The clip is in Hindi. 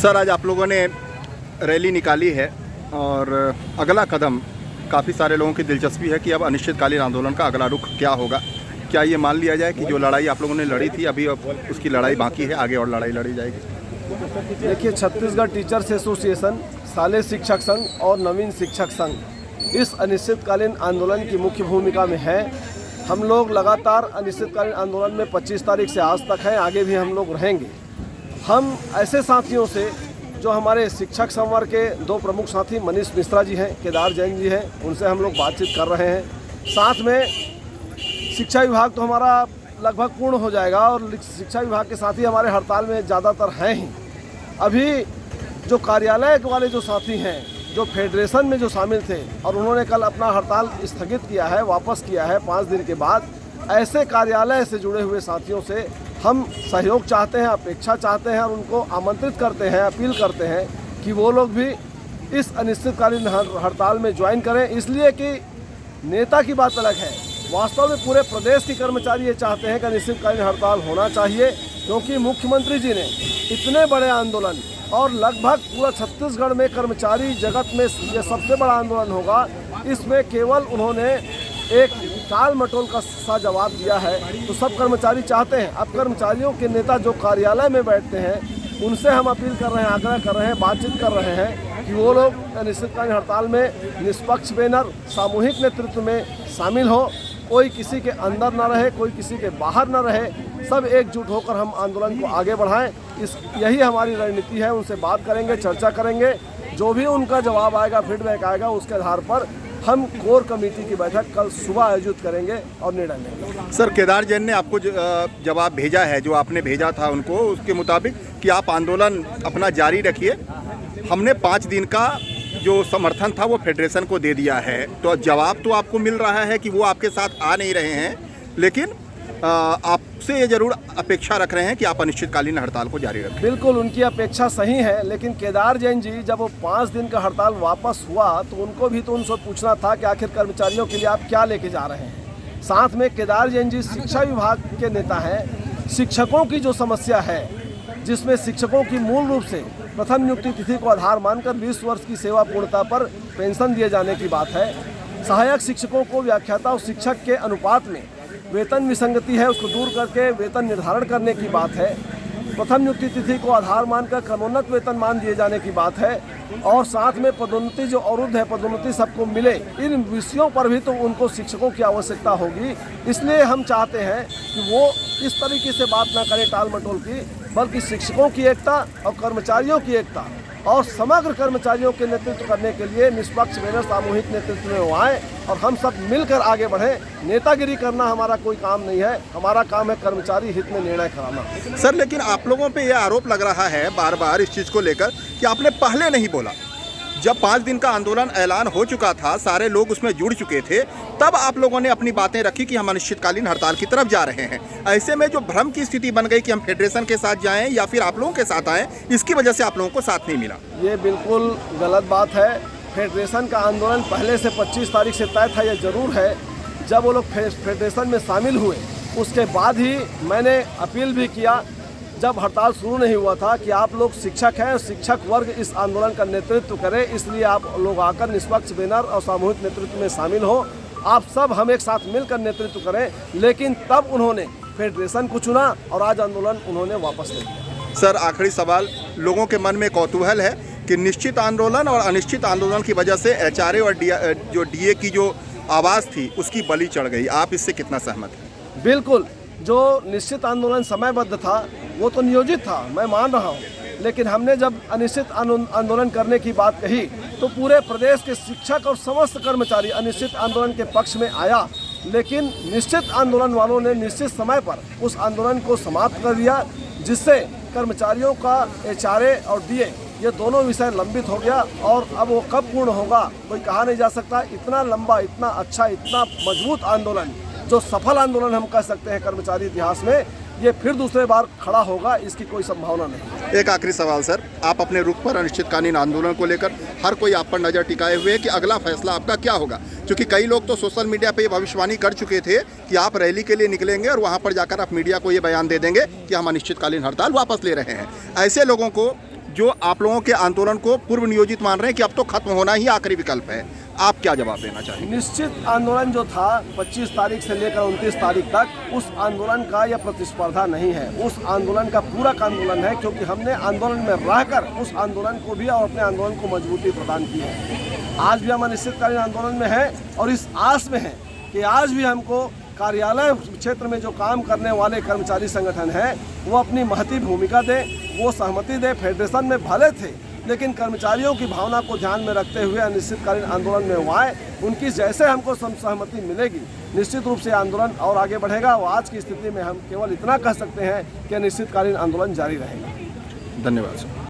सर, आज आप लोगों ने रैली निकाली है और अगला कदम काफ़ी सारे लोगों की दिलचस्पी है कि अब अनिश्चितकालीन आंदोलन का अगला रुख क्या होगा। क्या ये मान लिया जाए कि जो लड़ाई आप लोगों ने लड़ी थी अभी अब उसकी लड़ाई बाकी है, आगे और लड़ाई लड़ी जाएगी? देखिए, छत्तीसगढ़ टीचर्स एसोसिएशन, शालेय शिक्षक संघ और नवीन शिक्षक संघ इस अनिश्चितकालीन आंदोलन की मुख्य भूमिका में है। हम लोग लगातार अनिश्चितकालीन आंदोलन में 25 तारीख से आज तक हैं, आगे भी हम लोग रहेंगे। हम ऐसे साथियों से जो हमारे शिक्षक संवर्ग के दो प्रमुख साथी मनीष मिश्रा जी हैं, केदार जैन जी हैं, उनसे हम लोग बातचीत कर रहे हैं। साथ में शिक्षा विभाग तो हमारा लगभग पूर्ण हो जाएगा और शिक्षा विभाग के साथी हमारे हड़ताल में ज़्यादातर हैं ही। अभी जो कार्यालय वाले जो साथी हैं, जो फेडरेशन में जो शामिल थे और उन्होंने कल अपना हड़ताल स्थगित किया है, वापस किया है 5 दिन के बाद, ऐसे कार्यालय से जुड़े हुए साथियों से हम सहयोग चाहते हैं, अपेक्षा चाहते हैं और उनको आमंत्रित करते हैं, अपील करते हैं कि वो लोग भी इस अनिश्चितकालीन हड़ताल में ज्वाइन करें। इसलिए कि नेता की बात अलग है, वास्तव में पूरे प्रदेश के कर्मचारी ये चाहते हैं कि अनिश्चितकालीन हड़ताल होना चाहिए, क्योंकि मुख्यमंत्री जी ने इतने बड़े आंदोलन और लगभग पूरा छत्तीसगढ़ में कर्मचारी जगत में ये सबसे बड़ा आंदोलन होगा, इसमें केवल उन्होंने एक टाल मटोल का सा जवाब दिया है। तो सब कर्मचारी चाहते हैं, अब कर्मचारियों के नेता जो कार्यालय में बैठते हैं उनसे हम अपील कर रहे हैं, आग्रह कर रहे हैं, बातचीत कर रहे हैं कि वो लोग अनिश्चितकालीन हड़ताल में निष्पक्ष बैनर सामूहिक नेतृत्व में शामिल हो। कोई किसी के अंदर न रहे, कोई किसी के बाहर न रहे, सब एकजुट होकर हम आंदोलन को आगे बढ़ाएं। यही हमारी रणनीति है। उनसे बात करेंगे, चर्चा करेंगे, जो भी उनका जवाब आएगा, फीडबैक आएगा, उसके आधार पर हम कोर कमेटी की बैठक कल सुबह आयोजित करेंगे और निर्णय लेंगे। सर, केदार जैन ने आपको जवाब भेजा है, जो आपने भेजा था उनको, उसके मुताबिक कि आप आंदोलन अपना जारी रखिए। हमने 5 दिन का जो समर्थन था वो फेडरेशन को दे दिया है। तो जवाब तो आपको मिल रहा है कि वो आपके साथ आ नहीं रहे हैं, लेकिन आपसे ये जरूर अपेक्षा रख रहे हैं कि आप अनिश्चितकालीन हड़ताल को जारी रखें। बिल्कुल, उनकी अपेक्षा सही है, लेकिन केदार जैन जी जब वो 5 दिन का हड़ताल वापस हुआ तो उनको भी तो उनसे पूछना था कि आखिर कर्मचारियों के लिए आप क्या लेके जा रहे हैं। साथ में केदार जैन जी शिक्षा विभाग के नेता हैं। शिक्षकों की जो समस्या है, जिसमें शिक्षकों की मूल रूप से प्रथम नियुक्ति तिथि को आधार मानकर 20 वर्ष की सेवा पूर्णता पर पेंशन दिए जाने की बात है। सहायक शिक्षकों को व्याख्याता और शिक्षक के अनुपात में वेतन विसंगति है, उसको दूर करके वेतन निर्धारण करने की बात है। प्रथम नियुक्ति तिथि को आधार मानकर क्रमोन्नत वेतन मान दिए जाने की बात है और साथ में पदोन्नति जो अवरुद्ध है, पदोन्नति सबको मिले। इन विषयों पर भी तो उनको शिक्षकों की आवश्यकता होगी। इसलिए हम चाहते हैं कि वो इस तरीके से बात ना करें टाल मटोल की, बल्कि शिक्षकों की एकता और कर्मचारियों की एकता और समग्र कर्मचारियों के नेतृत्व करने के लिए निष्पक्ष बैनर सामूहिक नेतृत्व में वो आए और हम सब मिलकर आगे बढ़ें। नेतागिरी करना हमारा कोई काम नहीं है, हमारा काम है कर्मचारी हित में निर्णय कराना। सर, लेकिन आप लोगों पे यह आरोप लग रहा है बार बार इस चीज़ को लेकर कि आपने पहले नहीं बोला। जब 5 दिन का आंदोलन ऐलान हो चुका था, सारे लोग उसमें जुड़ चुके थे, तब आप लोगों ने अपनी बातें रखी कि हम अनिश्चितकालीन हड़ताल की तरफ जा रहे हैं। ऐसे में जो भ्रम की स्थिति बन गई कि हम फेडरेशन के साथ जाएं या फिर आप लोगों के साथ आएं, इसकी वजह से आप लोगों को साथ नहीं मिला। ये बिल्कुल गलत बात है। फेडरेशन का आंदोलन पहले से 25 तारीख से तय था, ये जरूर है। जब वो लोग फेडरेशन में शामिल हुए उसके बाद ही मैंने अपील भी किया, जब हड़ताल शुरू नहीं हुआ था, कि आप लोग शिक्षक हैं, शिक्षक वर्ग इस आंदोलन का नेतृत्व करें, इसलिए आप लोग आकर निष्पक्ष बैनर और सामूहिक नेतृत्व में शामिल हो। आप सब हम एक साथ मिलकर नेतृत्व करें। लेकिन तब उन्होंने फेडरेशन को चुना और आज आंदोलन उन्होंने वापस ले लिया। सर, आखिरी सवाल, लोगों के मन में कौतूहल है कि निश्चित आंदोलन और अनिश्चित आंदोलन की वजह से एचआरए और जो डीए की जो आवाज़ थी उसकी बलि चढ़ गई। आप इससे कितना सहमत हैं? बिल्कुल, जो निश्चित आंदोलन समयबद्ध था वो तो नियोजित था, मैं मान रहा हूँ, लेकिन हमने जब अनिश्चित आंदोलन करने की बात कही तो पूरे प्रदेश के शिक्षक और समस्त कर्मचारी अनिश्चित आंदोलन के पक्ष में आया। लेकिन निश्चित आंदोलन वालों ने निश्चित समय पर उस आंदोलन को समाप्त कर दिया, जिससे कर्मचारियों का एचआरए और डीए ये दोनों विषय लंबित हो गया और अब वो कब पूर्ण होगा कोई कहा नहीं जा सकता। इतना लंबा, इतना अच्छा, इतना मजबूत आंदोलन, जो सफल आंदोलन हम कह सकते हैं कर्मचारी इतिहास में, ये फिर दूसरे बार खड़ा होगा, इसकी कोई संभावना नहीं। एक आखिरी सवाल सर, आप अपने रुख पर अनिश्चितकालीन आंदोलन को लेकर हर कोई आप पर नज़र टिकाए हुए है कि अगला फैसला आपका क्या होगा, क्योंकि कई लोग तो सोशल मीडिया पे ये भविष्यवाणी कर चुके थे कि आप रैली के लिए निकलेंगे और वहाँ पर जाकर आप मीडिया को ये बयान दे देंगे कि हम अनिश्चितकालीन हड़ताल वापस ले रहे हैं। ऐसे लोगों को जो आप लोगों के आंदोलन को पूर्व नियोजित मान रहे हैं कि अब तो खत्म होना ही आखिरी विकल्प है। आप क्या जवाब देना चाहेंगे? निश्चित आंदोलन जो था 25 तारीख से लेकर 29 तारीख तक, उस आंदोलन का यह प्रतिस्पर्धा नहीं है। उस आंदोलन का पूरक आंदोलन है, क्योंकि हमने आंदोलन में रहकर उस आंदोलन को भी और अपने आंदोलन को मजबूती प्रदान की है। आज भी हम अनिश्चितकालीन आंदोलन में हैं और इस आस में हैं कि आज भी हमको कार्यालय क्षेत्र में जो काम करने वाले कर्मचारी संगठन हैं वो अपनी महती भूमिका दें, वो सहमति दें। फेडरेशन में भले थे, लेकिन कर्मचारियों की भावना को ध्यान में रखते हुए अनिश्चितकालीन आंदोलन में वो आए। उनकी जैसे हमको सहमति मिलेगी, निश्चित रूप से आंदोलन और आगे बढ़ेगा। और आज की स्थिति में हम केवल इतना कह सकते हैं कि अनिश्चितकालीन आंदोलन जारी रहेगा। धन्यवाद सर।